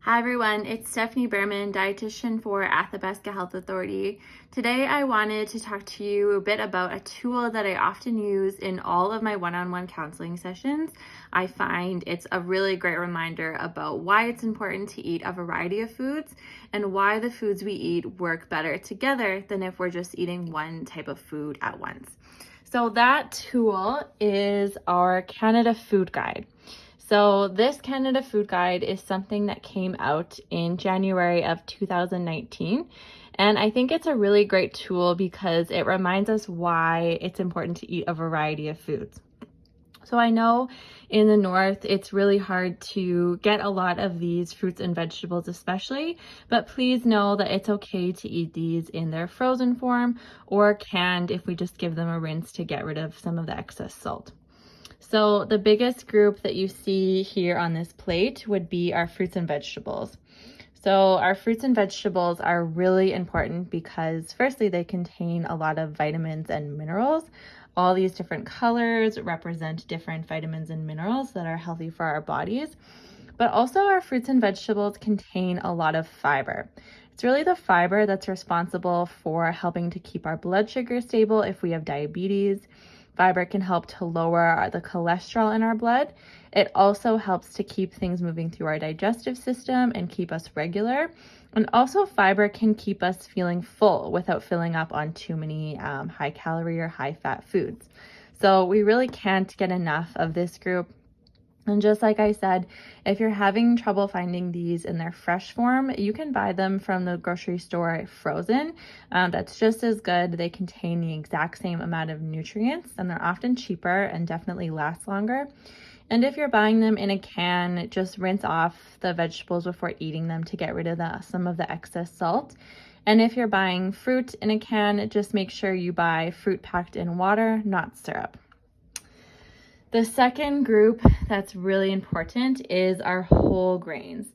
Hi everyone, it's Stephanie Bearman, Dietitian for Athabasca Health Authority. Today I wanted to talk to you a bit about a tool that I often use in all of my one-on-one counseling sessions. I find it's a really great reminder about why it's important to eat a variety of foods and why the foods we eat work better together than if we're just eating one type of food at once. So that tool is our Canada Food Guide. So this Canada Food Guide is something that came out in January of 2019. And I think it's a really great tool because it reminds us why it's important to eat a variety of foods. So I know in the north, it's really hard to get a lot of these fruits and vegetables especially, but please know that it's okay to eat these in their frozen form or canned if we just give them a rinse to get rid of some of the excess salt. So the biggest group that you see here on this plate would be our fruits and vegetables. So our fruits and vegetables are really important because firstly, they contain a lot of vitamins and minerals. All these different colors represent different vitamins and minerals that are healthy for our bodies. But also our fruits and vegetables contain a lot of fiber. It's really the fiber that's responsible for helping to keep our blood sugar stable if we have diabetes. Fiber can help to lower the cholesterol in our blood. It also helps to keep things moving through our digestive system and keep us regular. And also fiber can keep us feeling full without filling up on too many high calorie or high fat foods. So we really can't get enough of this group. And just like I said, if you're having trouble finding these in their fresh form, you can buy them from the grocery store frozen. That's just as good. They contain the exact same amount of nutrients and they're often cheaper and definitely last longer. And if you're buying them in a can, just rinse off the vegetables before eating them to get rid of some of the excess salt. And if you're buying fruit in a can, just make sure you buy fruit packed in water, not syrup. The second group that's really important is our whole grains.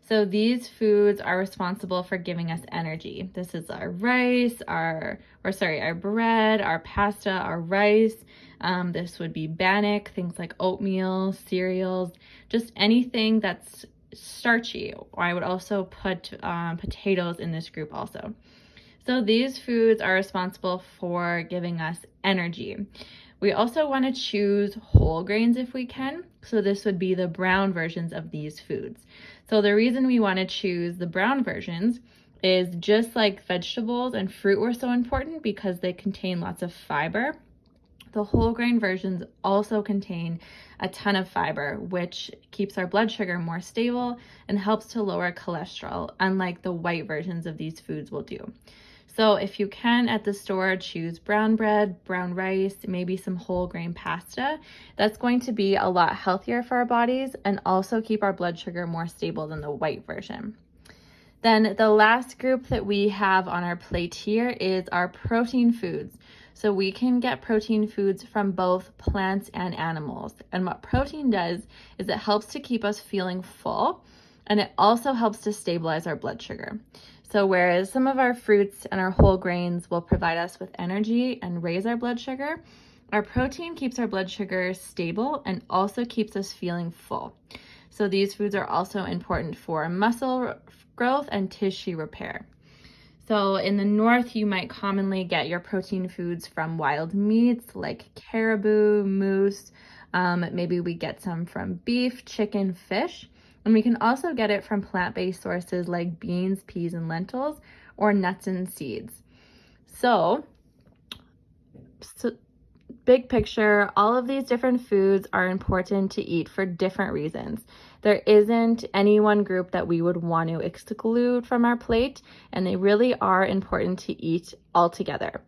So these foods are responsible for giving us energy. This is our rice, our bread, our pasta, our rice. This would be bannock, things like oatmeal, cereals, just anything that's starchy. I would also put potatoes in this group also. So these foods are responsible for giving us energy. We also want to choose whole grains if we can. So this would be the brown versions of these foods. So the reason we want to choose the brown versions is just like vegetables and fruit were so important because they contain lots of fiber. The whole grain versions also contain a ton of fiber, which keeps our blood sugar more stable and helps to lower cholesterol, unlike the white versions of these foods will do. So if you can at the store, choose brown bread, brown rice, maybe some whole grain pasta. That's going to be a lot healthier for our bodies and also keep our blood sugar more stable than the white version. Then the last group that we have on our plate here is our protein foods. So we can get protein foods from both plants and animals. And what protein does is it helps to keep us feeling full, and it also helps to stabilize our blood sugar. So whereas some of our fruits and our whole grains will provide us with energy and raise our blood sugar, our protein keeps our blood sugar stable and also keeps us feeling full. So these foods are also important for muscle growth and tissue repair. So in the north, you might commonly get your protein foods from wild meats like caribou, moose. Maybe we get some from beef, chicken, fish. And we can also get it from plant-based sources like beans, peas, and lentils, or nuts and seeds. So big picture, all of these different foods are important to eat for different reasons. There isn't any one group that we would want to exclude from our plate, and they really are important to eat all together.